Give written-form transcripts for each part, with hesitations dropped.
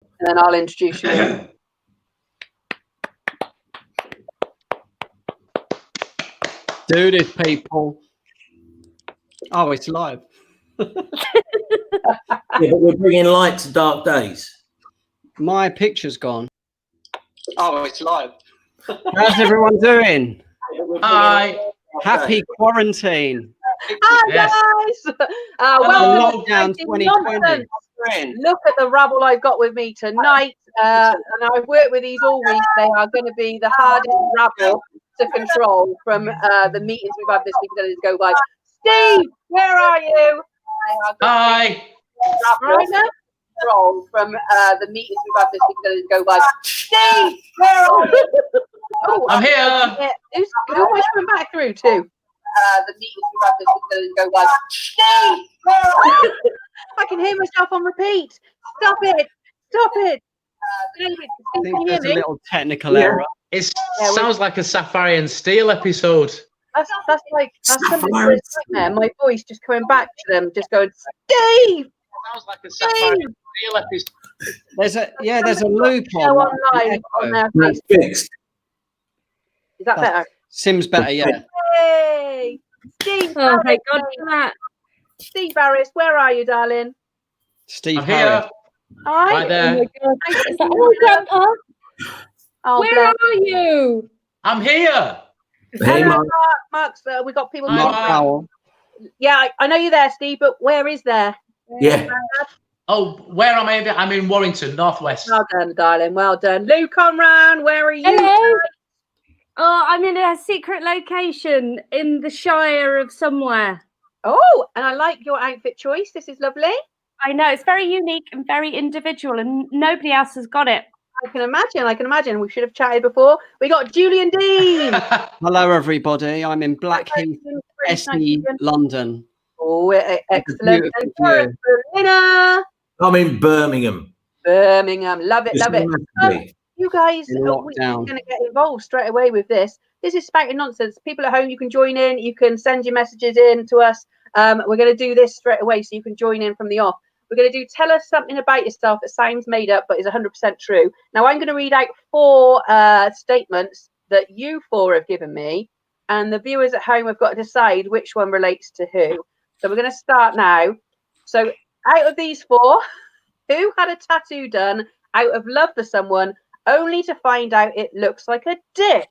and then I'll introduce you. Do this, people. Oh, it's live. Yeah, but we're bringing light to dark days. My picture's gone. Oh, it's live. How's everyone doing? Hi. Happy quarantine. Hi guys. Welcome to Lockdown 2020. Look at the rabble I've got with me tonight, and I've worked with these all week. They are going to be the hardest rabble to control from the meetings we've had this week that is go by. Steve, where are you? Hi. Right now? Control from the meetings we've had this week that is go by. Steve, where are you? Oh, I'm here. Who am I coming back through to? The meetings we've had this week that is go by. Steve, where are you? I can hear myself on repeat. Stop it. Stop it. David, I think there's a little technical error. It sounds like a Sapphire and Steel episode. That's something nightmare. My voice just coming back to them, just going, Steve! Sounds like a Sapphire and Steel episode. There's a loop online on their That's fixed. Is that better? Seems better, yeah. Hey! Steve! Oh, thank God for that. Steve Harris, where are you, darling? Steve I'm Harris. here. Hi. Right there. Grandpa, Oh, where bless. are you? I'm here. Hey, Hello, Mark. Mark. We got people. Hi, Mark Mark. Powell. Yeah, I know you're there, Steve, but where is there? Yeah. Oh, where am I? I'm in Warrington, Northwest. Well done, darling. Well done. Lou Conran, where are you? Hello. Oh, I'm in a secret location in the Shire of somewhere. Oh, and I like your outfit choice. This is lovely. I know, it's very unique and very individual, and nobody else has got it. I can imagine. We should have chatted before. We got Julian Deane. Hello, everybody. I'm in Blackheath, SE, London. Oh, excellent. Beautiful And Gareth Berliner. I'm in Birmingham. Love it, love it. Massively. You guys In are lockdown. going to get involved straight away with this. This is Spouting Nonsense. People at home, you can join in. You can send your messages in to us. We're going to do this straight away so you can join in from the off. We're going to do tell us something about yourself that sounds made up but is 100% true. Now, I'm going to read out 4 statements that you 4 have given me, and the viewers at home have got to decide which one relates to who. So we're going to start now. So out of these 4, who had a tattoo done out of love for someone only to find out it looks like a dick?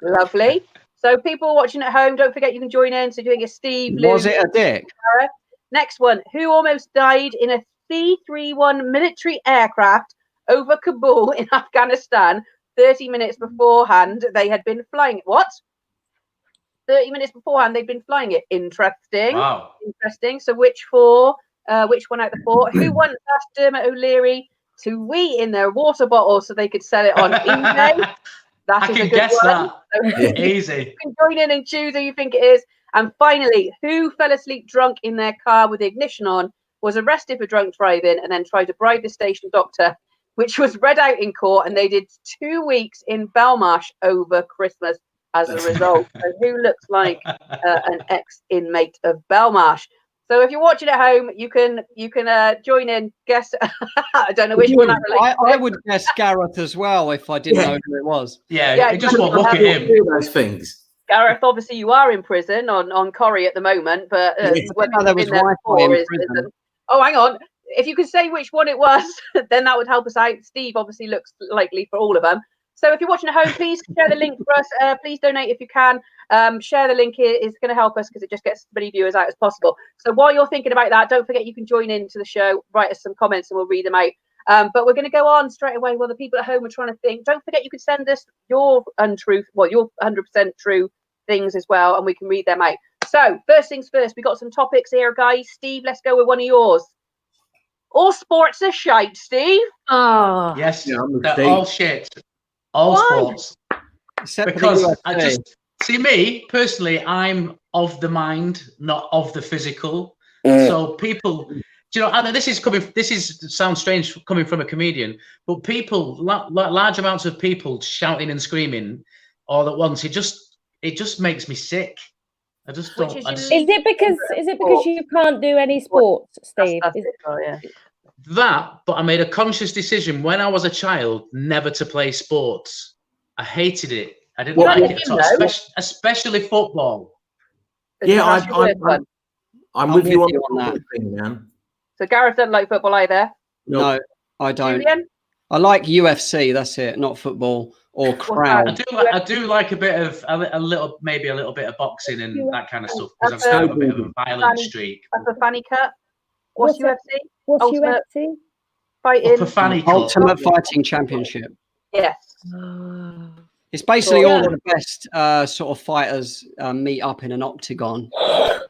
Lovely. So people watching at home, don't forget you can join in. So doing a Steve, Lou, Was it a dick? Sarah. Next one, who almost died in a C-31 military aircraft over Kabul in Afghanistan 30 minutes beforehand they had been flying it? What? 30 minutes beforehand they'd been flying it. Interesting. Wow. Interesting. So which one out of the 4? Who once asked Dermot O'Leary to wee in their water bottle so they could sell it on eBay? I can guess that. Easy. You can join in and choose who you think it is. And finally, who fell asleep drunk in their car with the ignition on, was arrested for drunk driving, and then tried to bribe the station doctor, which was read out in court, and they did 2 weeks in Belmarsh over Christmas as a result. So who looks like an ex-inmate of Belmarsh? So if you're watching at home, you can join in. Guess I don't know which one that relates to. I would guess Gareth as well if I didn't know who it was. Yeah, you just won't look at him. Do those things. Gareth, obviously you are in prison on Corrie at the moment, but whether there you've was been there Wi-Fi before in is prison. isn't. Oh, hang on. If you could say which one it was, then that would help us out. Steve obviously looks likely for all of them. So if you're watching at home, please share the link for us. Please donate if you can. Share the link here is going to help us because it just gets as many viewers out as possible. So while you're thinking about that, don't forget you can join into the show, write us some comments and we'll read them out. But we're going to go on straight away while the people at home are trying to think. Don't forget you can send us your your 100% true things as well, and we can read them out. So first things first, we got some topics here, guys. Steve, let's go with one of yours. All sports are shite, Steve. Oh, Yes, Yeah, I'm they're Steve. all shit. All Why? sports. Except for the Because USA. I just see me personally, I'm of the mind, not of the physical. So people, you know, and this sounds strange coming from a comedian, but people, large amounts of people shouting and screaming all at once, it just makes me sick. I just don't. Which is I just- is it because you can't do any sports, Steve? That's it. Oh, yeah. But I made a conscious decision when I was a child never to play sports. I hated it. I didn't Well, like it you at all, know. especially football. Yeah, That's your worst one. I'm with with you you on on that thing, man. So Gareth doesn't like football either. No, I don't. Julian? I like UFC. That's it, not football or crowd. I do like a bit of a little bit of boxing and that kind of stuff because That's I've got a bit of a violent streak. Upper Fanny Cup. What's UFC? What's Ultimate UFC? Fighting. Upper Fanny Cup. Ultimate Fighting Championship. Yes. It's basically Cool. all of the best sort of fighters meet up in an octagon.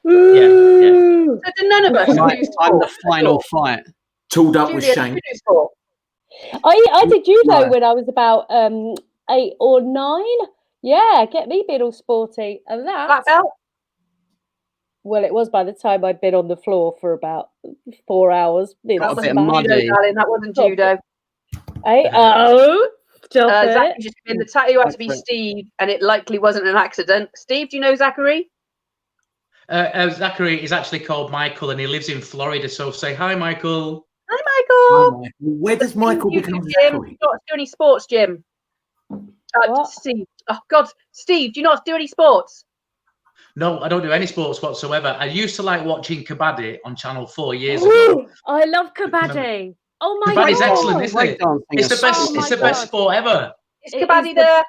Yeah. So do none of us And do I'm the sport? final fight. Tooled up with Julian, Shane. you do sport. I did judo No. when I was about 8 or 9. Yeah, get me being all sporty. And that, Black belt? well, it was by the time I'd been on the floor for about 4 hours. Got a bit Judo, muddy. darling. That wasn't judo. Hey, stop Zachary it. just came in. The tattoo had to be Steve, and it likely wasn't an accident. Steve, do you know Zachary? Zachary is actually called Michael, and he lives in Florida. So say hi, Michael. Hi, Michael. Where does Michael You become do, Jim. Zachary? Do you not do any sports, Jim? What? Steve. Oh, God. Steve, do you not do any sports? No, I don't do any sports whatsoever. I used to like watching Kabaddi on Channel 4 years ago. Ooh, I love kabaddi. Oh my god. Kabaddi's excellent, isn't it? Breakdancing It's the is best. Oh It's my the best God. sport ever. Is It Kabaddi is the- there?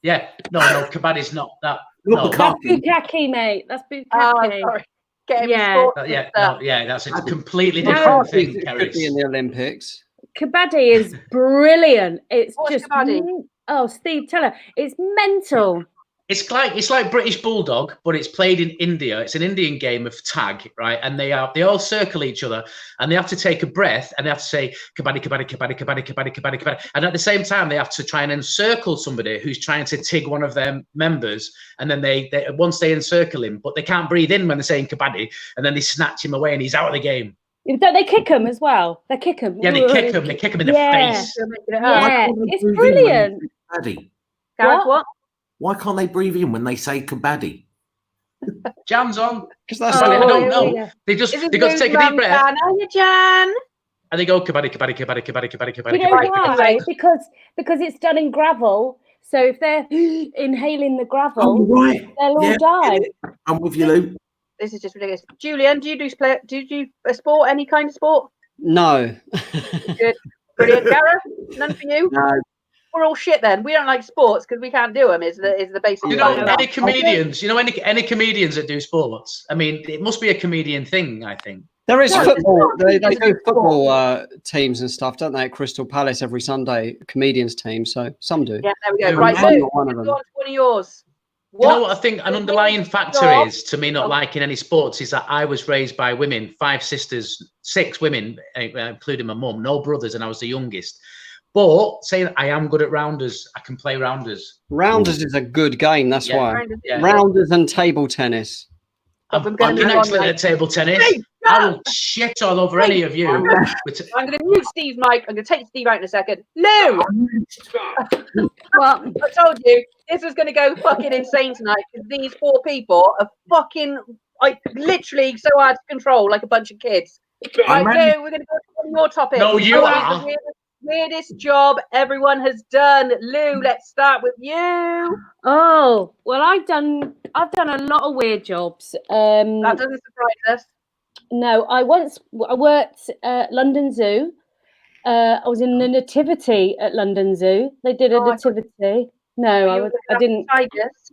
Yeah. No, Kabaddi's not that. Not No. the That's Bukkake. bukkake, mate. That's Oh, bukkake. sorry. Get him Yeah. sports Yeah, and stuff. no, yeah, that's a completely No. different thing, It could Cerys. be in the Olympics. Kabaddi is brilliant. It's What's just kabaddi? Oh, Steve, tell her. It's mental. It's like British Bulldog, but it's played in India. It's an Indian game of tag, right? And they all circle each other, and they have to take a breath, and they have to say kabaddi, kabaddi, kabaddi, kabaddi, kabaddi, kabaddi, kabaddi. And at the same time, they have to try and encircle somebody who's trying to tig one of their members. And then they once they encircle him, but they can't breathe in when they're saying kabaddi, and then they snatch him away, and he's out of the game. Don't they kick him as well? They kick him. Yeah, they kick him. They kick him in the Yeah. face. You're making it up. Yeah, can't they it's breathe in when brilliant. they say Kabaddi? Gareth, what? Why can't they breathe in when they say kabaddi? Jams on. Because that's I don't know. yeah. They got to take a deep breath, Are you, Jan? and they go kabaddi, kabaddi, kabaddi, kabaddi, kabaddi, kabaddi, You know Right, kabaddi. why? Because it's done in gravel. So if they're inhaling the Oh, gravel, right. they'll all Yeah, die. I'm with you, Luke. This is just ridiculous. Julian, do you do a sport, any kind of sport? no. Brilliant. Gareth, none for you? No. We're all shit then. We don't like sports because we can't do them, is the basic. You know, line. any comedians? You know, any comedians that do sports? I mean, it must be a comedian thing, I think. There is No, football. it's not. They It's do a football teams and stuff, don't they? At Crystal Palace every Sunday, comedians team. So some do. Yeah, there we go. Yeah, Right, I'm so not one of them. go on to one of yours. You know what I think an underlying factor job? is to me not Oh. liking any sports is that I was raised by women, 5 sisters, 6 women, including my mum, no brothers, and I was the youngest. But saying I am good at rounders, I can play rounders. Rounders is a good game. That's Yeah. why. Yeah. Rounders and table tennis. I'm I'm gonna move on excellent now. at table tennis. Hey, I will shit all over any of you. With I'm going to mute Steve's mic. I'm going to take Steve out in a second. Lou, Well, I told you this was going to go fucking insane tonight because these 4 people are fucking like literally so hard to control, like a bunch of kids. Right, Lou, we're going to go to one of your topics. No, you What is are. the weirdest job everyone has done. Lou, let's start with you. oh well, I've done a lot of weird jobs. That doesn't surprise us. No, I worked at London Zoo. I was in the nativity at London Zoo. They did a Oh, I thought- nativity. No, Were I you was. looking I after didn't. Tigers?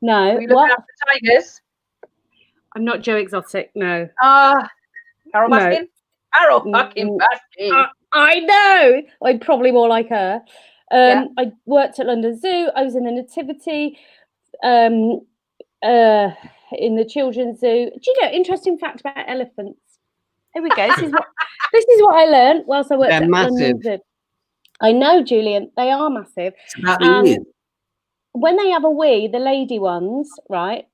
No, Were you looking what? after tigers? I'm not Joe Exotic. No. Carol No. Baskin? Carol fucking Baskin. I know. I'm probably more like her. Yeah. I worked at London Zoo. I was in the nativity. In the children's zoo. Do you know? Interesting fact about elephants. Here we go. This is what I learned whilst I worked They're at London massive. Zoo. I know, Julian. They are massive. It's about the ears. When they have a wee, the lady ones, right?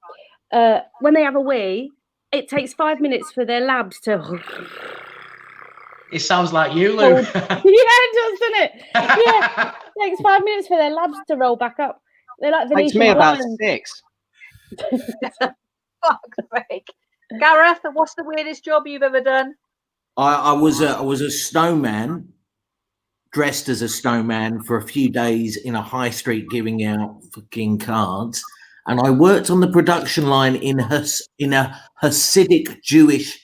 When they have a wee, it takes 5 minutes for their labs to. It sounds like you, Oh, Lou. yeah, it does, doesn't it? Yeah, it takes 5 minutes for their labs to roll back up. They're like Takes Venetian me about blinds. 6. Fuck's sake. Gareth, what's the weirdest job you've ever done? I was a snowman, dressed as a snowman for a few days in a high street giving out fucking cards, and I worked on the production line in a Hasidic Jewish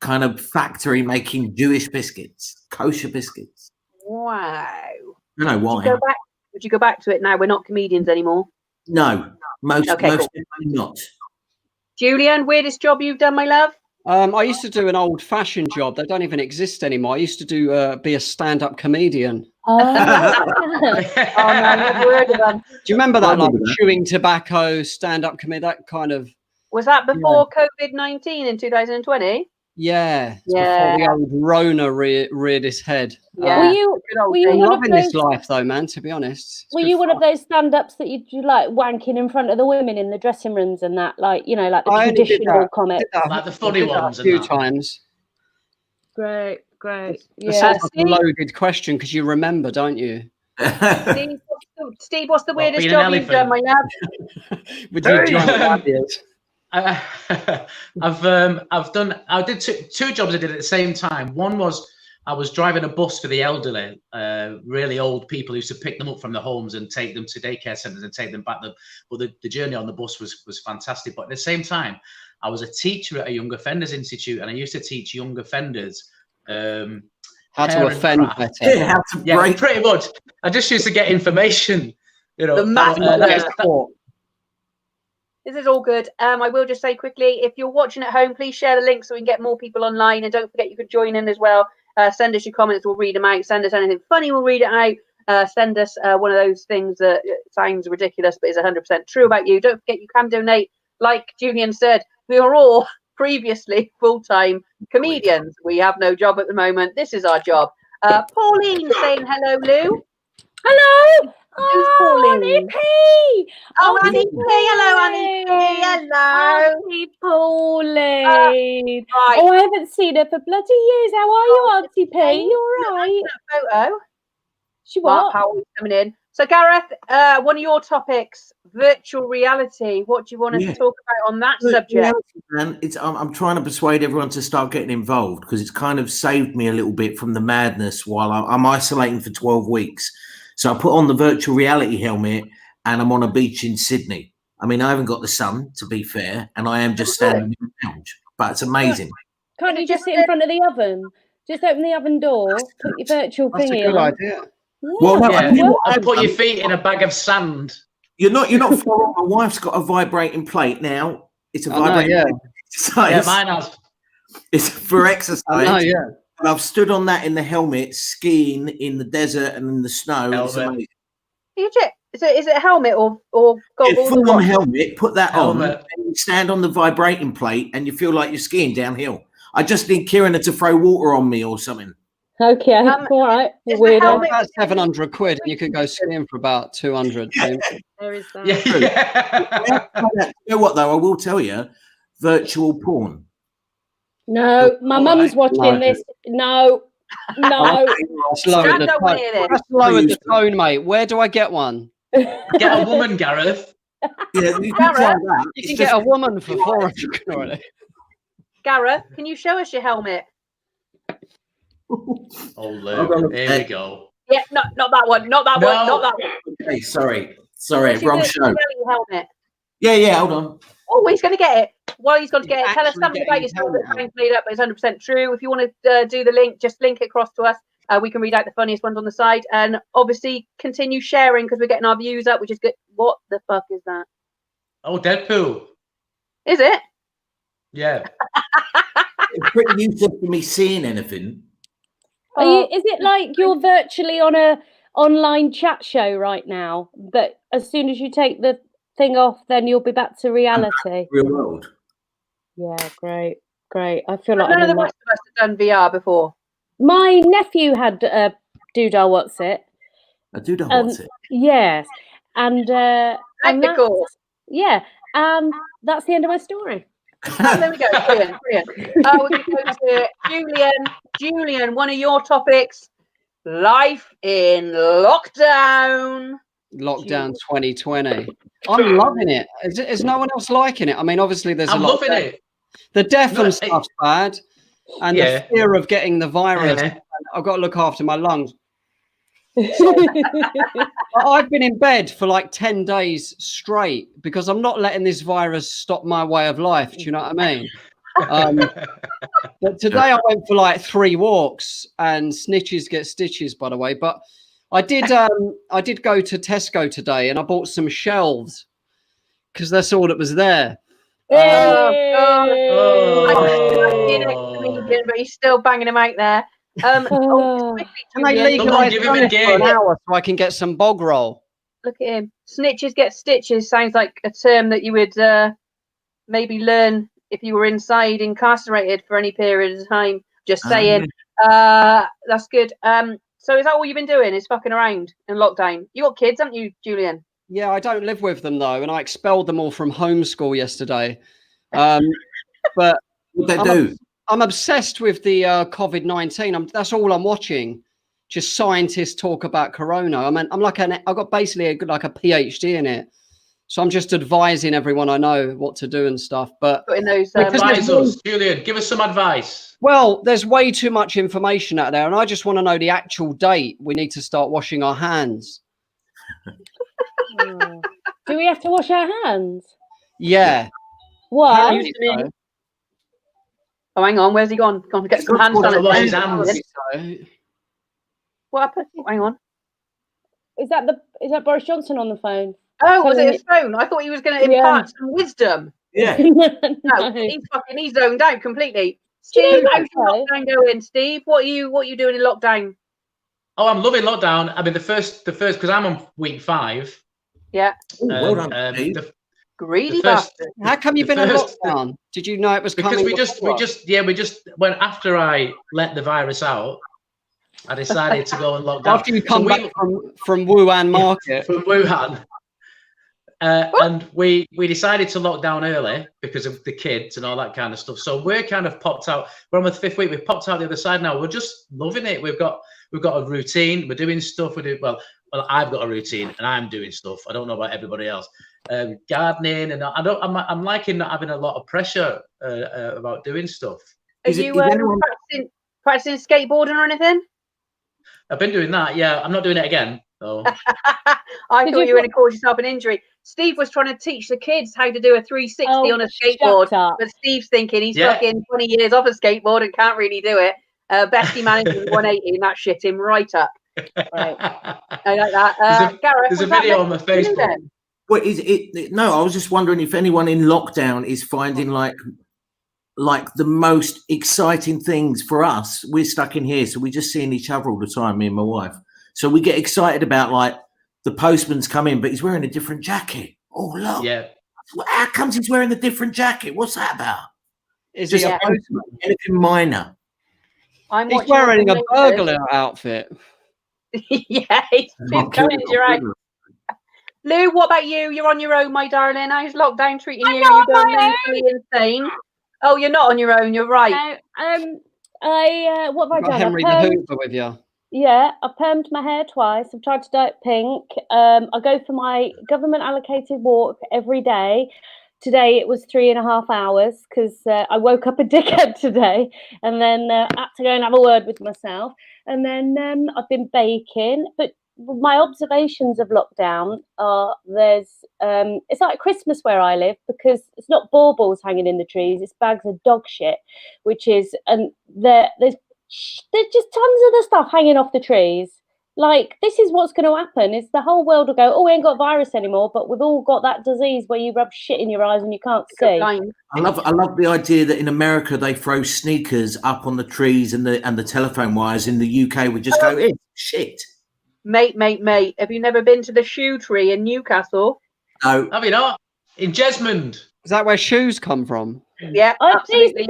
kind of factory making Jewish biscuits, kosher biscuits. Wow. I don't know why. Would you go back to it now? We're not comedians anymore. No, most cool. not. Julian, weirdest job you've done, my love? I used to do an old-fashioned job. They don't even exist anymore. I used to do be a stand-up comedian. Oh, Oh no, I've never heard of them. Do you remember that, like that. chewing tobacco, stand-up comedy, that kind of? Was that before COVID-19 in 2020? Yeah, Yeah. before the old Rona reared his head. Yeah. were you I'm one of loving those? this life, though, man. To be honest, Were you one of those stand-ups that you like wanking in front of the women in the dressing rooms and that, like, you know, like the I only did traditional that. comic? Like the funny ones a and few that. times. Great. That Yeah. sounds like a loaded question because you remember, don't you? Steve, what's the weirdest being an job you've done, my love? With your giant ideas. I did two jobs I did at the same time. One was I was driving a bus for the elderly, really old people who used to pick them up from the homes and take them to daycare centres and take them back. But the journey on the bus was fantastic. But at the same time, I was a teacher at a Young Offenders Institute, and I used to teach young offenders how to offend better. How to break. Pretty much. I just used to get information. You know, This is all good. I will just say quickly, if you're watching at home, please share the link so we can get more people online. And don't forget, you could join in as well. Send us your comments. We'll read them out. Send us anything funny. We'll read it out. Send us one of those things that sounds ridiculous but is 100% true about you. Don't forget, you can donate. Like Julian said, we are all previously full-time comedians. We have no job at the moment. This is our job. Pauline saying hello, Lou. Hello. Who's calling? Annie P. Annie P. Hello, Annie P. Hello. Auntie Pauline. Right. Oh, I haven't seen her for bloody years. How are you, Auntie P? You all right? Photo. She Mark what? Powell's coming in. So, Gareth, one of your topics, virtual reality. What do you want us to talk about on that subject? Man, I'm trying to persuade everyone to start getting involved because it's kind of saved me a little bit from the madness while I'm isolating for 12 weeks. So I put on the virtual reality helmet and I'm on a beach in Sydney. I mean, I haven't got the sun, to be fair, and I am just standing in the lounge, but it's amazing. Can't you just sit in front of the oven? Just open the oven door, put your virtual That's thingy a good on. idea. Yeah. Well, no, I'll put your feet in a bag of sand. You're not following. My wife's got a vibrating plate now. It's a vibrating plate. Yeah, mine has. It's for exercise. Yeah. And I've stood on that in the helmet, skiing in the desert and in the snow. It's amazing. Is it a helmet or goggles? Full on helmet, put that Helmet. on, and you stand on the vibrating plate and you feel like you're skiing downhill. I just need Kieran to throw water on me or something. Okay, all right. Weird. About 700 quid, and you could go skiing for about 200. There is that. Yeah. You know what, though? I will tell you, virtual porn. No, my mum's watching this. No. That's lowered the tone, mate. Where do I get one? Get a woman, Gareth. Yeah, you can try that. You can get a woman for 400 quid. Gareth, can you show us your helmet? Oh, Lou. Here we go. Yeah, not that one. Not that one. Not that one. Okay, sorry, wrong show. Helmet. Yeah, hold on. Oh, he's going to get it. While he's going to get it, tell us something about yourself that sounds made up, but it's 100% true. If you want to do the link, just link it across to us. We can read out the funniest ones on the side, and obviously continue sharing because we're getting our views up, which is good. What the fuck is that? Oh, Deadpool. Is it? Yeah. It's pretty useless for me seeing anything. Is it like you're virtually on a online chat show right now, but as soon as you take the thing off, then you'll be back to reality? Real world. Yeah, great. I feel like none of the rest of us have done VR before. My nephew had a doodle. What's it? A doodle. What's it? Yes, and Technical. That's the end of my story. Oh, there we go. Brilliant. We're going to go to Julian. Julian, one of your topics: life in lockdown. Lockdown 2020. I'm loving it. Is no one else liking it? I mean, obviously, there's I'm a lot. loving it. The death and stuff's bad. and the fear of getting the virus. I've got to look after my lungs. So, I've been in bed for like 10 days straight because I'm not letting this virus stop my way of life. Do you know what I mean? But today I went for like 3 walks, and snitches get stitches, by the way. But I did go to Tesco today, and I bought some shelves because that's all that was there. Comedian, but he's still banging him out there. Can they legalise for an hour so I can get some bog roll? Look at him. Snitches get stitches sounds like a term that you would maybe learn if you were inside incarcerated for any period of time. Just saying. That's good. So is that all you've been doing? Is fucking around in lockdown? You got kids, haven't you, Julian? Yeah, I don't live with them though, and I expelled them all from homeschool yesterday. But what they do? I'm obsessed with the COVID-19. That's all I'm watching. Just scientists talk about corona. I mean, I've got basically like a PhD in it. So I'm just advising everyone I know what to do and stuff. But in those, advise us, Julian. Give us some advice. Well, there's way too much information out there, and I just want to know the actual date we need to start washing our hands. Do we have to wash our hands? Yeah. What? Oh, hang on. Where's he gone? Gone to get some hand sanitizer. What happened? Hang on. Is that Boris Johnson on the phone? Oh, was it his phone? I thought he was going to impart some wisdom. Yeah. No, he's zoned out completely. Steve, how's your lockdown going? Steve, what are you doing in lockdown? Oh, I'm loving lockdown. I mean, the first, because I'm on week 5. Yeah. Well done, greedy bastard. How come you've been on lockdown? Did you know it was coming? Because we just when after I let the virus out, I decided to go and lock down. After you come back from Wuhan market. From Wuhan. And we decided to lock down early because of the kids and all that kind of stuff. So we're kind of popped out. We're on the 5th week. We've popped out the other side now. We're just loving it. We've got a routine. We're doing stuff. Well, I've got a routine and I'm doing stuff. I don't know about everybody else. Gardening, and I'm liking not having a lot of pressure about doing stuff. Are you practicing skateboarding or anything? I've been doing that. Yeah, I'm not doing it again. So. I thought you were going to cause yourself an injury. Steve was trying to teach the kids how to do a 360 on a skateboard, but Steve's thinking he's fucking 20 years off a skateboard and can't really do it. Best he manages 180, and that shit him right up. Right. I like that. Gareth, there's a video on my Facebook. What is it? No, I was just wondering if anyone in lockdown is finding like the most exciting things for us. We're stuck in here, so we're just seeing each other all the time, me and my wife. So we get excited about like the postman's come in, but he's wearing a different jacket. Oh, look. Yeah. How comes he's wearing a different jacket? What's that about? Is he a postman? Anything minor? He's wearing a burglar outfit. Yeah, he's going your out. Lou, what about you? You're on your own, my darling. How's lockdown treating you? Are you going mentally insane? Oh, you're not on your own. You're right. What have I done? Henry the Hoover with you. Yeah, I permed my hair twice. I've tried to dye it pink. I go for my government allocated walk every day. Today it was 3.5 hours because I woke up a dickhead today, and then had to go and have a word with myself. And then I've been baking. But my observations of lockdown are it's like Christmas where I live, because it's not baubles hanging in the trees, it's bags of dog shit, and there's just tons of the stuff hanging off the trees. Like, this is what's going to happen, is the whole world will go, oh, we ain't got virus anymore, but we've all got that disease where you rub shit in your eyes and you can't see. I love the idea that in America they throw sneakers up on the trees and the telephone wires. In the UK we just go, it's shit. Mate, have you never been to the shoe tree in Newcastle? No. Have you not? In Jesmond. Is that where shoes come from? Yeah, absolutely.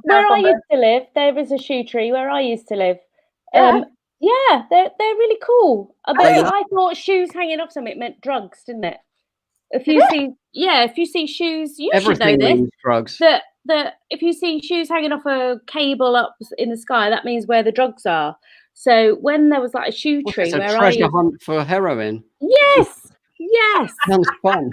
Where I used to live, there is a shoe tree where I used to live. Yeah, they're really cool. I thought shoes hanging off something meant drugs, didn't it? If you see shoes, you everything should know this. Means drugs. That if you see shoes hanging off a cable up in the sky, that means where the drugs are. So when there was like a shoe tree where treasure hunt for heroin. Yes. Sounds fun.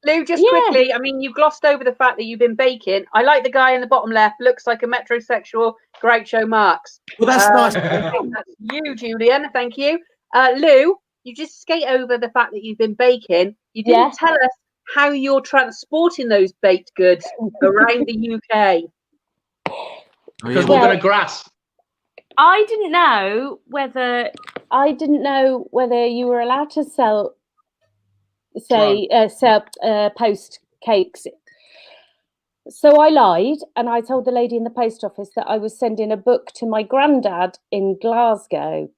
Lou, just quickly, I mean, you glossed over the fact that you've been baking. I like the guy in the bottom left, looks like a metrosexual Groucho Marx. Well, that's nice. I think that's you, Julian. Thank you. Lou, you just skate over the fact that you've been baking. You didn't tell us how you're transporting those baked goods around the UK. Because we're going to grass. I didn't know whether you were allowed to sell post cakes. So I lied, and I told the lady in the post office that I was sending a book to my granddad in Glasgow.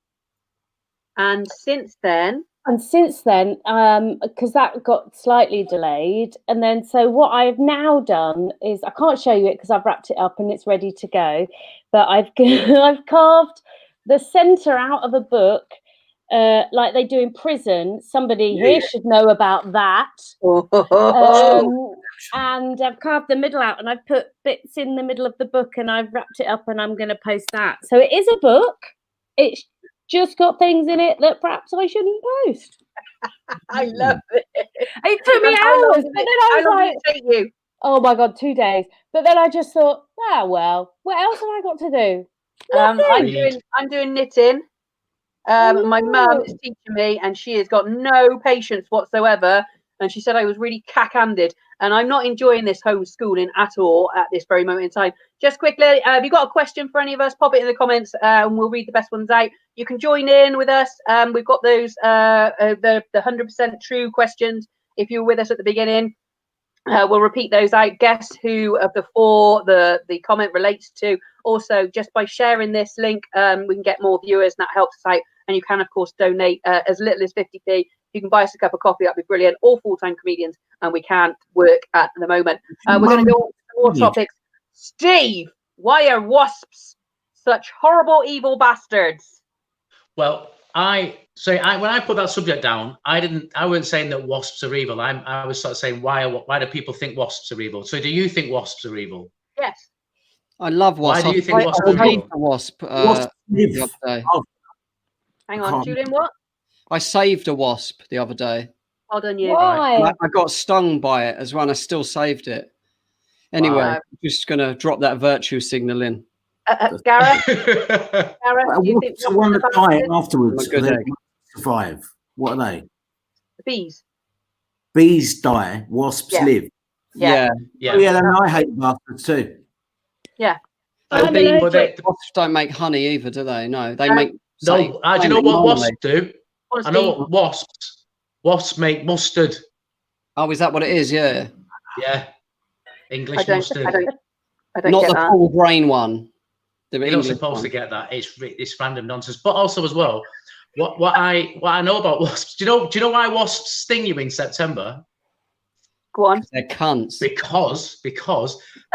And since then, because that got slightly delayed, and then so what I've now done is, I can't show you it because I've wrapped it up and it's ready to go, but I've carved the centre out of a book, like they do in prison. Somebody here should know about that. And I've carved the middle out, and I've put bits in the middle of the book, and I've wrapped it up, and I'm going to post that. So it is a book. It's just got things in it that perhaps I shouldn't post. I love it. It took me hours, but then I was like, take you? oh my God, 2 days. But then I just thought, well, what else have I got to do? I'm doing knitting. My mum is teaching me, and she has got no patience whatsoever. And she said I was really cack-handed, and I'm not enjoying this homeschooling at all at this very moment in time. Just quickly, have you got a question for any of us? Pop it in the comments, and we'll read the best ones out. You can join in with us. We've got those the 100% true questions. If you were with us at the beginning, we'll repeat those out. Guess who of the four the comment relates to. Also, just by sharing this link, we can get more viewers, and that helps us out. And you can, of course, donate as little as 50p. You can buy us a cup of coffee, that'd be brilliant. All full-time comedians, and we can't work at the moment. We're going to go on to more topics. Steve, why are wasps such horrible, evil bastards? Well, when I put that subject down, I wasn't saying that wasps are evil. I was sort of saying why do people think wasps are evil? So do you think wasps are evil? Yes. I love wasps. Why do you think wasps are evil? A wasp the other day. Hang on, Julian, what? I saved a wasp the other day. Well done, you. Why? I got stung by it as well, and I still saved it. Anyway, I'm just going to drop that virtue signal in. Gareth? Do you think the one that die afterwards survive? What are they? The bees. Bees die, wasps live. Yeah. And I hate bastards too. Yeah. Wasps don't make honey either, do they? No, they make... No, do you know what wasps do? I know what wasps make mustard. Oh, is that what it is? Yeah. Yeah. English mustard. I don't Not get the that. full grain one. You're not supposed to get that. It's random nonsense. But also as well, what I know about wasps. Do you know why wasps sting you in September? Go on. They're cunts. Because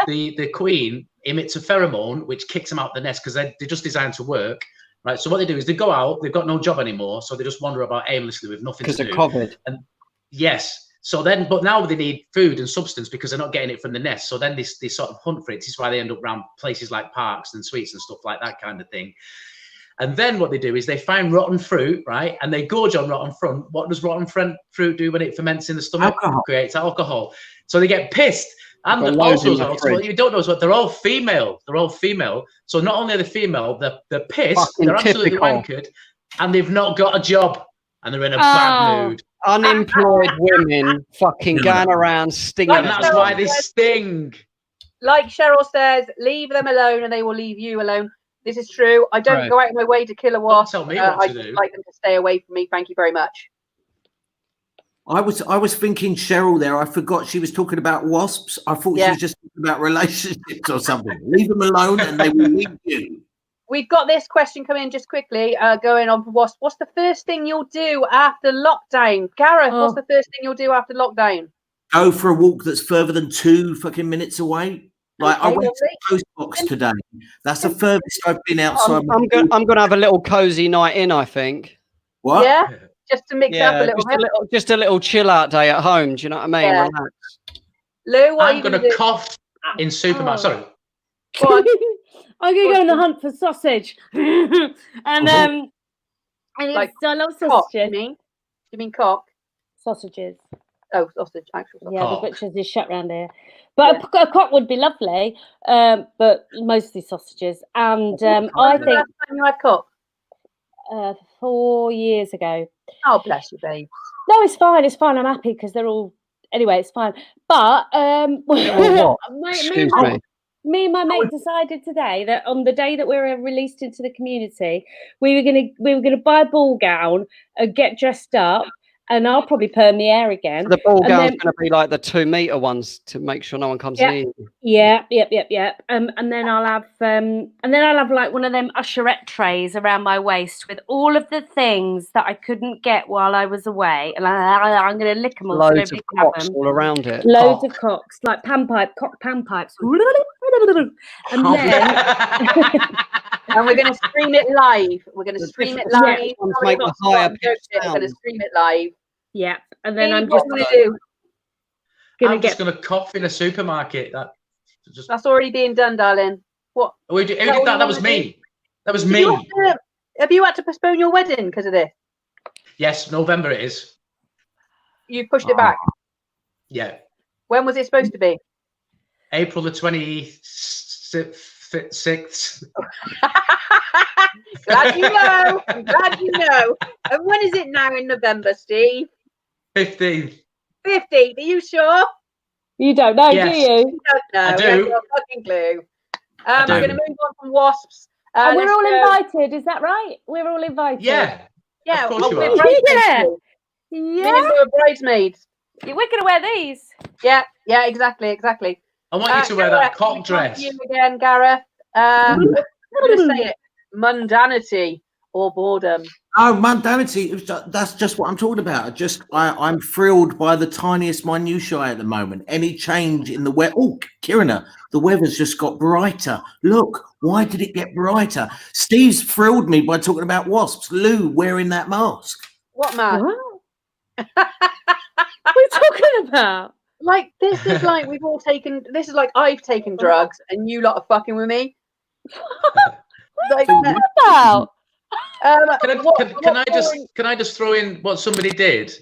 the queen emits a pheromone which kicks them out the nest because they're just designed to work. Right, so what they do is they go out, they've got no job anymore, so they just wander about aimlessly with nothing to do. Because of COVID. And yes, but now they need food and substance because they're not getting it from the nest. So then they sort of hunt for it. This is why they end up around places like parks and sweets and stuff like that kind of thing. And then what they do is they find rotten fruit, right? And they gorge on rotten fruit. What does rotten fruit do when it ferments in the stomach? Alcohol. Creates alcohol. So they get pissed. And also, what you don't know is what they're all female. They're all female. So not only are they female, they're pissed. Fucking they're absolutely typical. wankered, and they've not got a job, and they're in a bad mood. Unemployed women fucking going around stinging. And that's why they sting. Like Cheryl says, leave them alone, and they will leave you alone. This is true. I don't go out of my way to kill a wasp. Don't tell me what to I do. just like them to stay away from me. Thank you very much. I was thinking Cheryl there. I forgot she was talking about wasps. I thought she was just talking about relationships or something. Leave them alone and they will leave you. We've got this question coming in just quickly, going on for wasps. What's the first thing you'll do after lockdown? Gareth, what's the first thing you'll do after lockdown? Go for a walk that's further than 2 fucking minutes away. Like I went to the post box today. That's the furthest I've been outside. I'm going to have a little cozy night in, I think. What? Yeah? Just to mix up a little bit. Just a little chill out day at home. Do you know what I mean? Yeah. Relax. Lou, what I'm going to cough in supermarket. Sorry. I'm going to go on the hunt for sausage. and like I love cock, sausages. you mean cock? Sausages. Oh, sausage, actual sausage. Yeah, Cock. the butcher's is shut round here. But a cock would be lovely, but mostly sausages. And I When was the think last time you had cock? 4 years ago. Oh, bless you, babe. No, it's fine. It's fine. I'm happy because they're all. Anyway, it's fine. But what? Excuse me. me and my mate decided today that on the day that we were released into the community, we were gonna buy a ball gown and get dressed up, and I'll probably perm the hair again. The ball And gown's then- going to be like the 2 meter ones to make sure no one comes near you. Yeah. And then I'll have like one of them usherette trays around my waist with all of the things that I couldn't get while I was away, and I'm going to lick them all. Loads so of nobody can have cocks them. all around it. Loads of cocks, like cock pan pipes. And then And we're going to stream it live. We're going to stream it live. Ones Sorry, make not the higher Scott, pitched we're going to sound. stream it live. yeah, and then I'm what just I'm going to do. gonna I'm get. just going to cough in a supermarket. That's already being done, darling. What? Who did what that? you That was wanna me. That was Did me. you have you had to postpone your wedding because of this? Yes, November it is. You pushed it back. Yeah, When was it supposed to be? April the 26th. Glad you know. I'm glad you know. And when is it now in November, Steve? 15th. 15th. Are you sure? You don't know, Yes. do you? You don't know. I We do. haven't got a fucking clue. I do. We're going to move on from wasps. And we're let's all go- invited. Is that right? We're all invited. Yeah. Yeah, Of course you we're are. bridesmaids. Yeah. Me and Lou are bridesmaids. We're gonna wear these. Yeah, exactly. I want you to wear Gareth, that cock we come dress. to you again, Gareth. I'm going to say it. Mundanity or boredom. Oh, mundanity. That's just what I'm talking about. I'm thrilled by the tiniest minutiae at the moment. Any change in the weather. Oh, Kirina, the weather's just got brighter. Look, why did it get brighter? Steve's thrilled me by talking about wasps. Lou wearing that mask. What, man? What? What are you talking about? Like, this is like we've all taken, this is like I've taken drugs and you lot are fucking with me. Like, About? Can I just throw in what somebody did?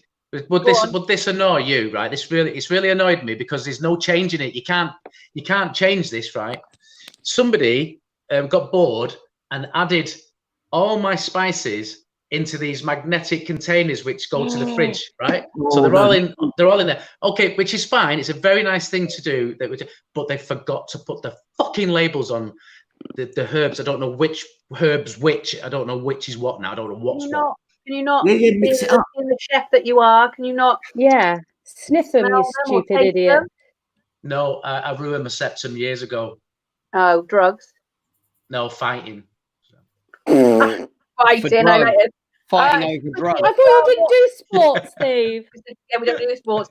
Would this annoy you, right? It's really annoyed me because there's no change in it. You can't change this, right? Somebody got bored and added all my spices into these magnetic containers which go to the fridge, right? So they're all in there. Okay, which is fine. It's a very nice thing to do, but they forgot to put the fucking labels on the herbs. I don't know which herbs which. I don't know which is what now. I don't know what's what. Can you not Yeah, mix it up. being the chef that you are, can you not Yeah. Sniff them, smell you them or stupid taste idiot. them? No, I ruined my septum years ago. Oh, drugs. No, fighting. Fighting, I drugs. like it. Fighting over drugs. I thought you didn't do sports, Steve. Yeah, we don't do sports.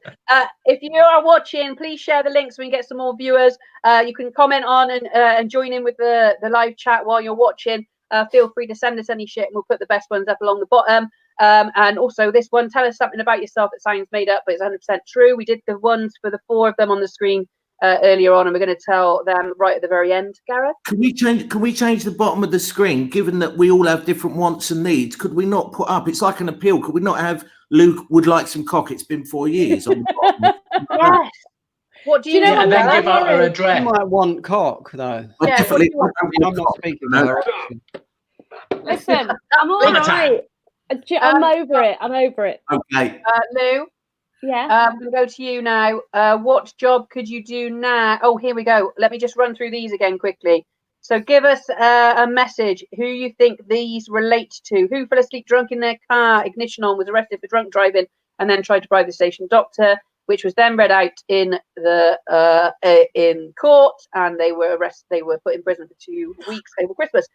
If you are watching, please share the link so we can get some more viewers. You can comment on and join in with the live chat while you're watching. Feel free to send us any shit and we'll put the best ones up along the bottom. And also this one, tell us something about yourself that sounds made up but it's 100% true. We did the ones for the 4 of them on the screen earlier on, and we're going to tell them right at the very end. Gareth, Can we change the bottom of the screen? Given that we all have different wants and needs, could we not put up? It's like an appeal. Could we not have Luke would like some cock? It's been 4 years. On the bottom. yes. What do you know? And then give out her You address. might want cock, though. I Yeah, definitely. what do you I'm not speaking No. for her, actually. Listen, I'm all Big right. I'm over it. I'm over it. Okay. Lou, Yeah. I'm going to go to you now. What job could you do now? Oh, here we go. Let me just run through these again quickly. So give us a message who you think these relate to. Who fell asleep drunk in their car, ignition on, was arrested for drunk driving, and then tried to bribe the station doctor, which was then read out in court, and they were arrested. They were put in prison for 2 weeks over Christmas.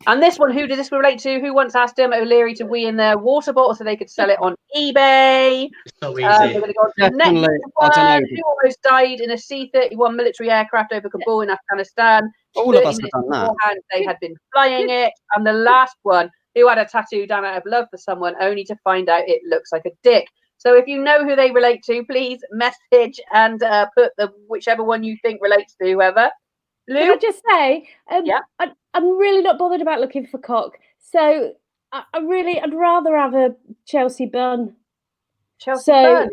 And this one, who does this relate to? Who once asked Dermot O'Leary to wee in their water bottle so they could sell it on eBay? So We're easy. going to go on to the next Definitely. I one. don't know. Who almost died in a C-31 military aircraft over Kabul in Afghanistan? All of 30 us have minutes done that. beforehand, they had been flying it. And the last one, who had a tattoo done out of love for someone, only to find out it looks like a dick. So if you know who they relate to, please message and put whichever one you think relates to whoever. Can I Lou? just say, Yeah. I'm really not bothered about looking for cock. So I'd rather have a Chelsea bun. Chelsea So- Byrne.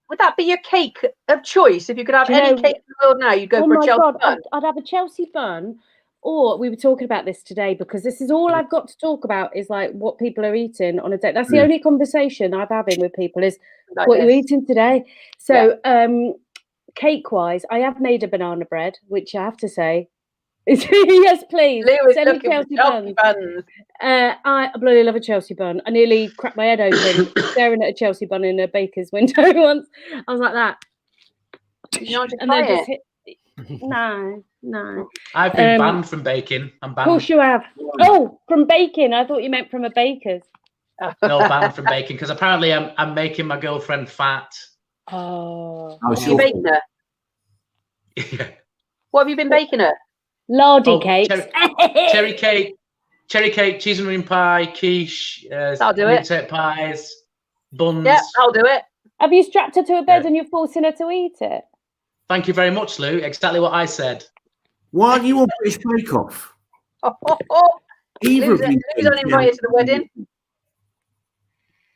would that be your cake of choice? If you could have Do you any know- cake in the world now, you'd go Oh for a my Chelsea God, bun. I'd have a Chelsea bun. Or we were talking about this today because this is all I've got to talk about is like what people are eating on a date. That's the only conversation I'm having with people is Like what are you this. eating today? So cake wise, I have made a banana bread, which I have to say is yes, please. Lou is Send me looking for Chelsea Chelsea buns. buns. I bloody love a Chelsea bun. I nearly cracked my head open staring at a Chelsea bun in a baker's window once. I was like that. You know, just And try then just it. hit. No. I've been banned from baking. I'm Of banned. course you have. Oh, from baking. I thought you meant from a baker's. No, banned from baking because apparently I'm making my girlfriend fat. Oh. Oh, What have you baking her? Yeah. What have you been baking her? Lardy Oh, cakes. cherry cake, cheese and cream pie, quiche, That'll do meat it. set pies, buns. Yeah, I'll do it. Have you strapped her to a bed Yeah. and you're forcing her to eat it? Thank you very much, Lou. Exactly what I said. Why aren't you on British Bake Off? Either Lou's of you. uninvited to the wedding.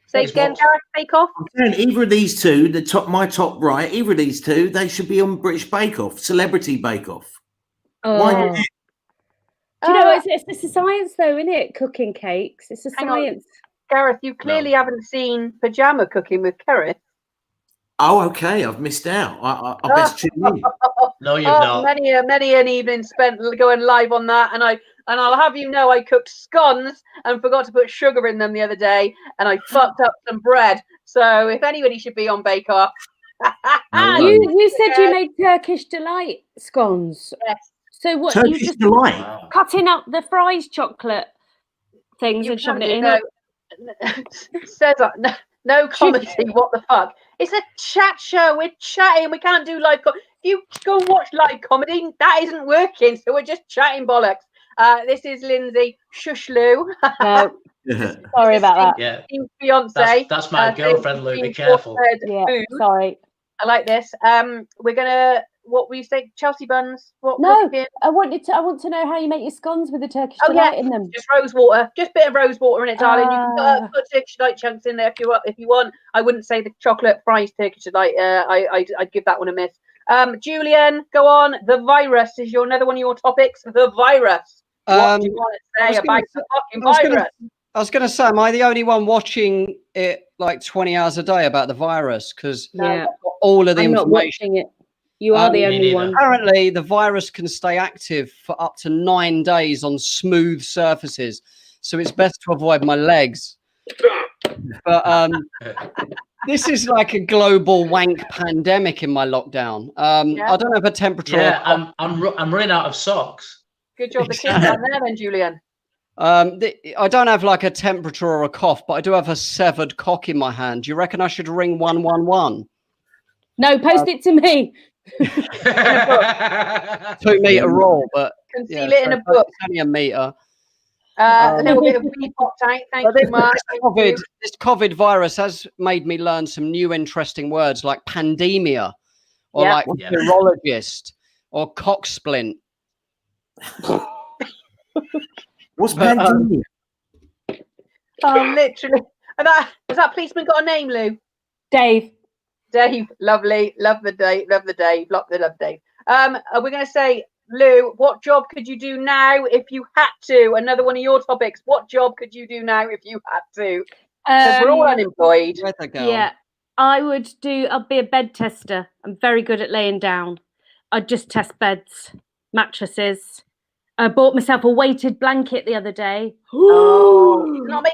Say It's again, what? Gareth, Bake Off. I'm saying either of these two, my top right, either of these two, they should be on British Bake Off, Celebrity Bake Off. Why Oh. not? Do you know, it's a science though, isn't it? Cooking cakes. It's a Hang on. science. Gareth, you clearly haven't seen Pajama Cooking with Kerith. Oh, okay, I've missed out. I best tune in. No, you've not. Many an evening spent going live on that, and I'll have you know I cooked scones and forgot to put sugar in them the other day, and I fucked up some bread. So if anybody should be on Bake Off, You said you made Turkish delight scones. Yes. So what Turkish you just delight. cutting up the fries chocolate things and shoving it in? Says no comedy. What the fuck? It's a chat show. We're chatting. We can't do live. If you go and watch live comedy, that isn't working. So we're just chatting bollocks. This is Lindsay. Shush, Lou. No, sorry about that. Yeah, Fiance. that's my girlfriend, Lou. Be careful. Yeah, Food. sorry. I like this. We're gonna. What we say? Chelsea buns. What? No, cooking? I want to know how you make your scones with the Turkish Oh, delight in them. Just rose water. Just a bit of rose water in it, darling. You can put Turkish delight chunks in there if you want. I wouldn't say the chocolate fries Turkish delight. I'd give that one a miss. Julian, go on. The virus is another one of your topics. The virus. What do you want to say about the fucking virus? I was going to say, am I the only one watching it like 20 hours a day about the virus? Because Yeah, all of the I'm not information. watching it. You are the me only neither. one. Apparently, the virus can stay active for up to 9 days on smooth surfaces. So it's best to avoid my legs. But this is like a global wank pandemic in my lockdown. I don't have a temperature. Yeah, I'm running out of socks. Good job the kids on there then, Julian. I don't have like a temperature or a cough, but I do have a severed cock in my hand. Do you reckon I should ring 111? No, post it to me. 2 meter roll, but Conceal it in a book. It's only a meter. A little bit of weed pop tank. Thank you, Mark. This COVID virus has made me learn some new interesting words like pandemia, or like virologist, or cock splint. What's pandemia? Oh, literally. And has that policeman got a name, Lou? Dave. Dave, lovely. Love the Dave. Love the Dave. Love Dave. We're going to say, Lou, what job could you do now if you had to? Another one of your topics. What job could you do now if you had to? Because we're all unemployed. Yeah, I'd be a bed tester. I'm very good at laying down. I'd just test beds, mattresses. I bought myself a weighted blanket the other day.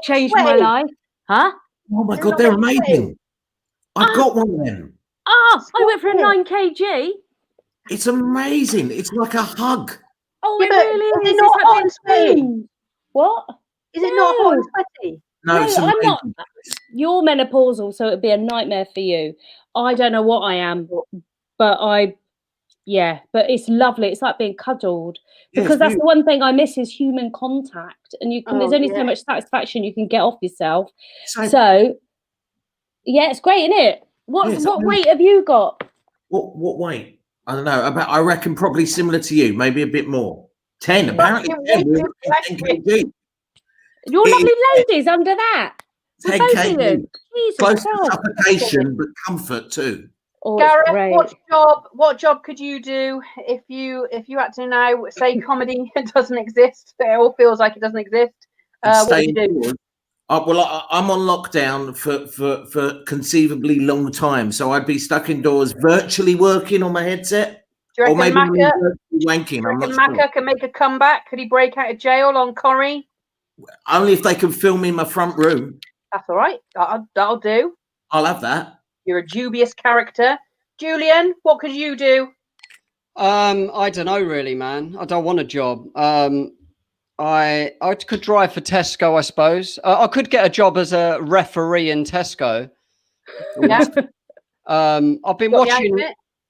Changed my life. Huh? Oh my God, they're amazing. I've got one of them. I went for a 9 kg. It's amazing. It's like a hug. Oh, Yeah, it really is is. it not hot and sweaty? What? Is it not hot and sweaty? No, it's I'm amazing. not. You're menopausal, so it'd be a nightmare for you. I don't know what I am, but but it's lovely. It's like being cuddled because that's the one thing I miss is human contact, and there's only so much satisfaction you can get off yourself. So, yeah, it's great, isn't it? What weight have you got? What weight? I don't know. I reckon probably similar to you, maybe a bit more. 10, apparently. 10 kg. You're lovely ladies under that. 10 kg. Jesus Close to Christ. suffocation, but comfort too. Oh, it's Gareth, great. what job could you do if you had to now say comedy doesn't exist? It all feels like it doesn't exist. What would you do? Well, I'm on lockdown for conceivably long time, so I'd be stuck indoors, virtually working on my headset, Do you or maybe reckon wanking. I'm not Macca sure. can make a comeback? Could he break out of jail on Corrie? Only if they can film me in my front room. That's all right. That'll do. I'll have that. You're a dubious character. Julian, what could you do? I don't know really, man. I don't want a job. I could drive for Tesco, I suppose. I could get a job as a referee in Tesco. Yeah. I've been watching.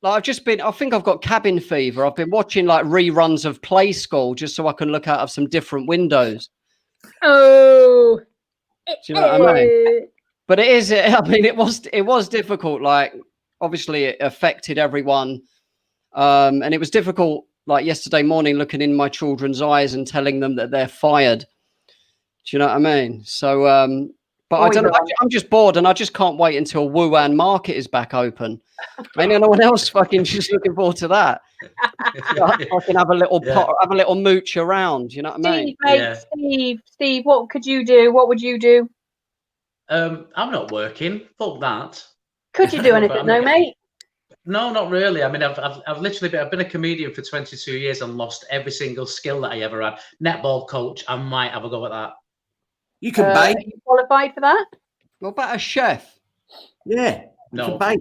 Like I think I've got cabin fever. I've been watching like reruns of Play School just so I can look out of some different windows. Oh. Do you know what I mean? But it was difficult. Like, obviously it affected everyone. And it was difficult, like yesterday morning, looking in my children's eyes and telling them that they're fired. Do you know what I mean? So, but I don't know. I'm just bored, and I just can't wait until Wuhan market is back open. Ain't anyone else fucking just looking forward to that? I can have a little have a little mooch around. You know what I mean? Steve, what could you do? What would you do? I'm not working. Fuck that. Could you do anything, though, mate? No, not really. I mean, I've literally been a comedian for 22 years and lost every single skill that I ever had. Netball coach, I might have a go at that. You can bake. Are you qualified for that? What about a chef? Yeah. No. You can bake.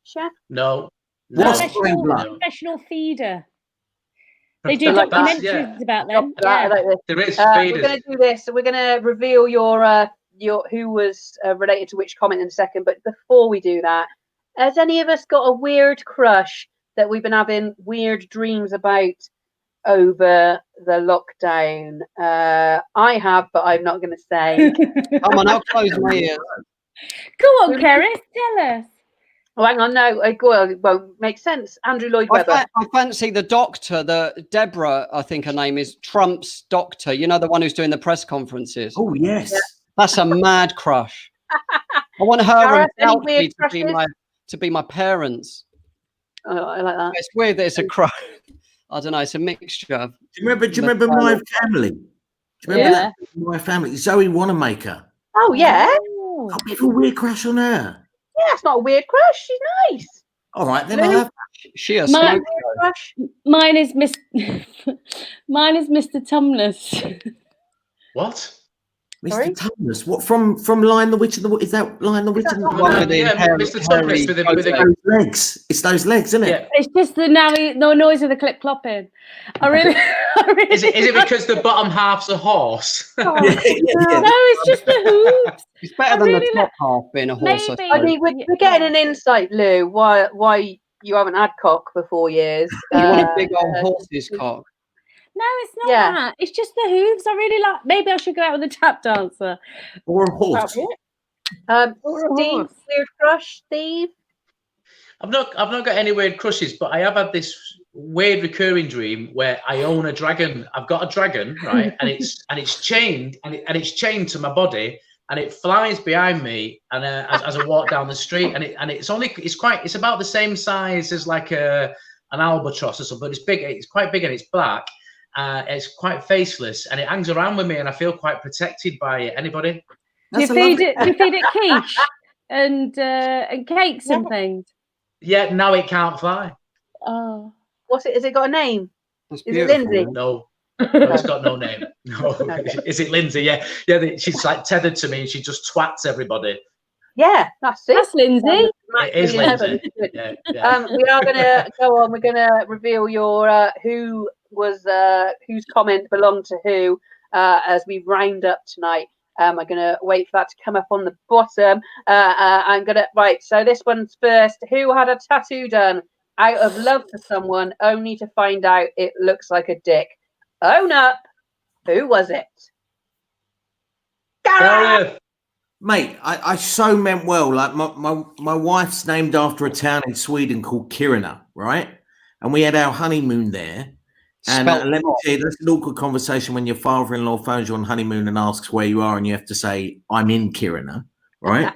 Chef? No. Professional feeder. They do That's- documentaries about them. I like this. There is We're going to do this. So we're going to reveal your who was related to which comment in a second. But before we do that, has any of us got a weird crush that we've been having weird dreams about over the lockdown? I have, but I'm not going to say. Come on, I'll close my ears. Go on, Cerys, tell us. Oh, hang on, no, it won't make sense. Andrew Lloyd Webber. I fancy the doctor, Deborah, I think her name is, Trump's doctor. You know, the one who's doing the press conferences. Oh, yes. Yeah. That's a mad crush. I want her to be my parents. Oh, I like that. It's weird that it's a crush. I don't know. It's a mixture. Do you remember My Family? Do you remember that? My Family? Zoe Wanamaker. Oh, yeah. Got a bit of a weird crush on her. Yeah, it's not a weird crush. She's nice. All right, then I'll have she a smoke crush. Mine is Mr. Tumnus. What? Mr. Tumnus? What from Lion the Witch and the? Is that Lion the Witch and the? Mr. Tumnus with those legs. It's those legs, isn't it? Yeah. It's just the noise of the clip clopping. I really Is it because the bottom half's a horse? No, it's just the hooves. It's better than the top half being a horse. I mean, we're getting an insight, Lou, why you haven't had cock for 4 years. You want a big old horse's cock. No, it's not that. It's just the hooves. I really like. Maybe I should go out with a tap dancer or a horse. Steve, weird crush, Steve. I've not got any weird crushes, but I have had this weird recurring dream where I own a dragon. I've got a dragon, right, and it's chained to my body, and it flies behind me, and as I walk down the street, and it's about the same size as like an albatross or something, but it's big. It's quite big and it's black. It's quite faceless, and it hangs around with me, and I feel quite protected by it. Anybody? Do you feed it quiche and cakes and things? Yeah, now it can't fly. Oh, what's it? Has it got a name? Is it Lindsay? No, it's got no name. No, is it Lindsay? Yeah. She's like tethered to me, and she just twats everybody. Yeah, that's it. That's Lindsay. It is Lindsay. Yeah. We are going to go on. We're going to reveal your whose comment belonged to who as we round up tonight. I'm going to wait for that to come up on the bottom. I'm going to so this one's first. Who had a tattoo done out of love for someone only to find out it looks like a dick? Own up. Who was it? Gareth. Mate, I so meant well. Like my wife's named after a town in Sweden called Kiruna, right? And we had our honeymoon there. And let me tell you, that's an awkward conversation when your father-in-law phones you on honeymoon and asks where you are, and you have to say, I'm in Kiruna, right?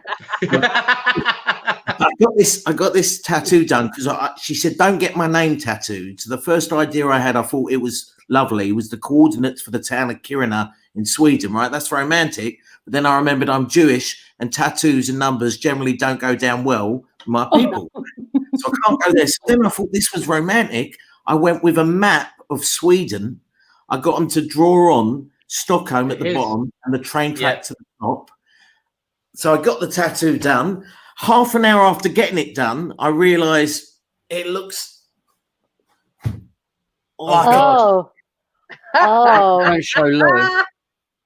I got this tattoo done because she said, don't get my name tattooed. So the first idea I had, I thought it was lovely. It was the coordinates for the town of Kiruna in Sweden, right? That's romantic. But then I remembered I'm Jewish and tattoos and numbers generally don't go down well with my people. So I can't go there. So then I thought this was romantic. I went with a map of Sweden. I got them to draw on Stockholm at the bottom and the train track to the top. So I got the tattoo done. Half an hour after getting it done, I realised it looks like Oh. Don't show Lou.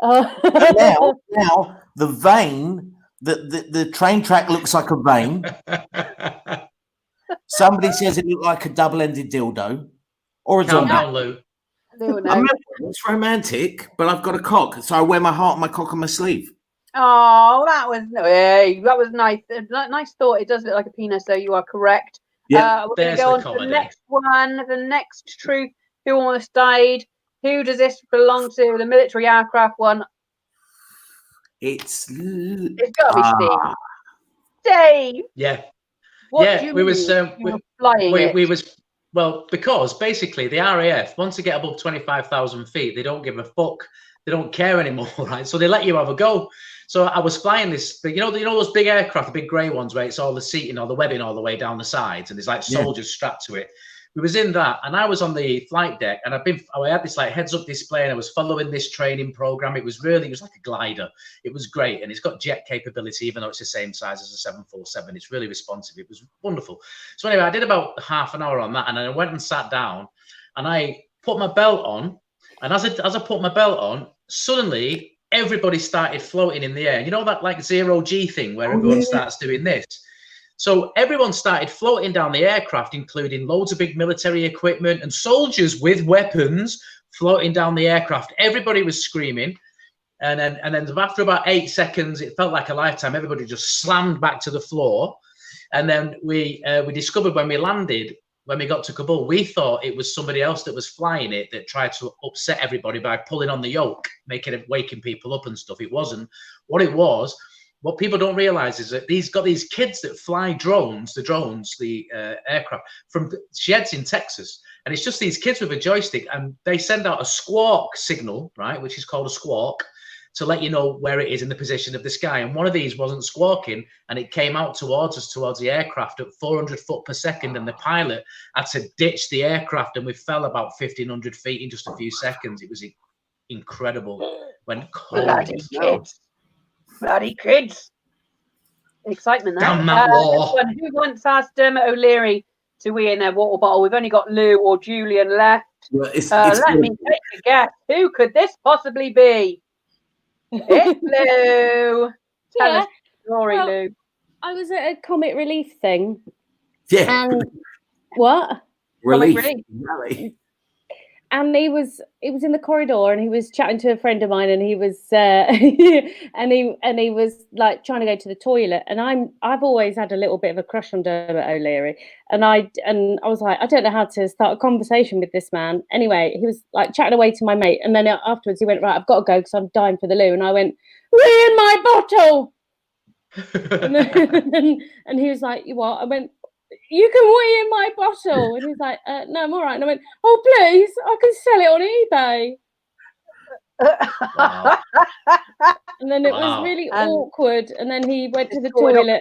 now the vein, the train track looks like a vein. Somebody says it looked like a double-ended dildo or a zombie. It's romantic, but I've got a cock, so I wear my heart and my cock on my sleeve. Oh, that was nice. Nice thought. It does look like a penis, so you are correct. Yeah, we're going to go on to the next one. The next truth. Who almost died? Who does this belong to? The military aircraft one. It's got to be Steve. Dave. Yeah. What do you mean? We was well, because basically the RAF, once they get above 25,000 feet, they don't give a fuck. They don't care anymore, right? So they let you have a go. So I was flying this, you know those big aircraft, the big grey ones, where it's all the seating or the webbing all the way down the sides, and there's like soldiers strapped to it. We was in that, and I was on the flight deck, and I had this like heads-up display, and I was following this training program. It was like a glider. It was great, and it's got jet capability, even though it's the same size as a 747. It's really responsive. It was wonderful. So anyway, I did about half an hour on that, and then I went and sat down, and I put my belt on, and as I put my belt on, suddenly everybody started floating in the air. You know that like 0G thing where everyone starts doing this? So everyone started floating down the aircraft, including loads of big military equipment and soldiers with weapons floating down the aircraft. Everybody was screaming. And then after about 8 seconds, it felt like a lifetime. Everybody just slammed back to the floor. And then we discovered when we landed, when we got to Kabul, we thought it was somebody else that was flying it that tried to upset everybody by pulling on the yoke, waking people up and stuff. It wasn't. What it was, what people don't realize is that these kids that fly drones, the aircraft from sheds in Texas. And it's just these kids with a joystick, and they send out a squawk signal, right, which is called a squawk, to let you know where it is in the position of the sky. And one of these wasn't squawking, and it came out towards us, towards the aircraft at 400 foot per second. And the pilot had to ditch the aircraft, and we fell about 1,500 feet in just a few seconds. It was incredible. Went cold. Bloody kids. Excitement there. Damn that war. Who once asked Dermot O'Leary to wee in their water bottle? We've only got Lou or Julian left. Well, let me take a guess. Who could this possibly be? It's Lou. Tell us the story, Lou. I was at a comic relief thing. Yeah. And what? Relief. And he was in the corridor, and he was chatting to a friend of mine, and he was and he was like trying to go to the toilet. And I've always had a little bit of a crush on Dermot O'Leary, and I was like, I don't know how to start a conversation with this man. Anyway, he was like chatting away to my mate, and then afterwards he went, right, I've got to go because I'm dying for the loo. And I went, wee in my bottle. and he was like, you what? I went, you can wee in my bottle. And he's like, no, I'm all right. And I went, oh, please, I can sell it on eBay. Wow. And then it was really awkward. And then he went to the toilet.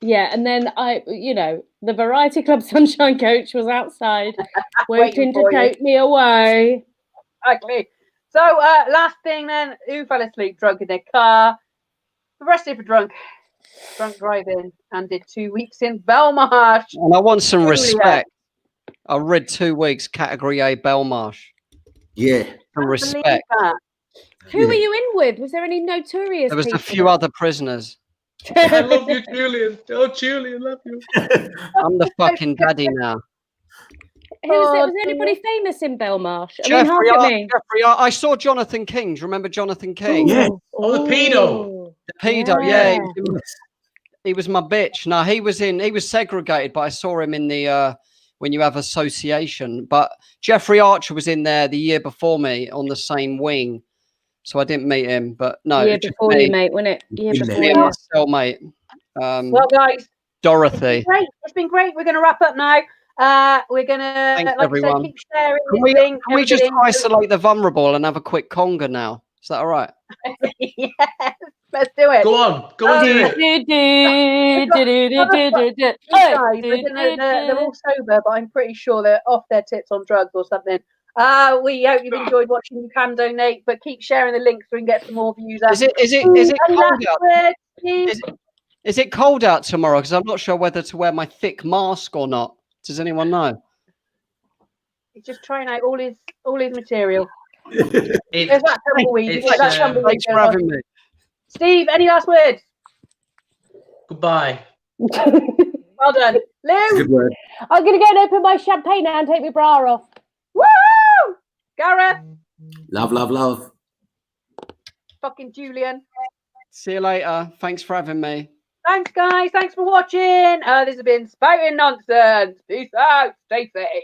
Yeah, and then the Variety Club Sunshine Coach was outside waiting to take me away. Exactly. So last thing then, who fell asleep drunk in their car? Arrested for drunk driving, and did 2 weeks in Belmarsh. And I want some respect. I read 2 weeks, category A, Belmarsh. Yeah. Some respect. Who were you in with? Was there any notorious There was people? a few other prisoners. I love you, Julian. Oh, Julian, love you. I'm the fucking daddy now. Was anybody famous in Belmarsh? I saw Jonathan King. Do you remember Jonathan King? Yeah. Oh, the pedo. The pedo, yeah. He was my bitch. No, he was segregated, but I saw him in the when you have association. But Jeffrey Archer was in there the year before me on the same wing. so I didn't meet him. But no, Year it's just before me. you, mate, wasn't it? Year Me before Me you. and my cellmate, Well, guys, Dorothy. great. It's been great. We're going to wrap up now. We're going to, Thanks, like everyone. I say, keep sharing Can this thing. we just everybody. isolate the vulnerable and have a quick conga now? Is that all right? Yes, let's do it. Go on, go and do it. These guys, they're all sober, but I'm pretty sure they're off their tits on drugs or something. We hope you've enjoyed watching. You can donate, but keep sharing the link so we can get some more views up. Is it Any cold last out? words, Steve? Is it cold out tomorrow? Because I'm not sure whether to wear my thick mask or not. Does anyone know? He's just trying out all his material. It- There's that tumbleweed. it's, That tumbleweed Thanks for goes on. having me. Steve, any last words? Goodbye. Well done. Lou, Good word. I'm going to go and open my champagne now and take my bra off. woo! Gareth, Love, love, love. fucking Julian. See you later. Thanks for having me. Thanks, guys. Thanks for watching. This has been Spouting Nonsense. Peace out. Stay safe.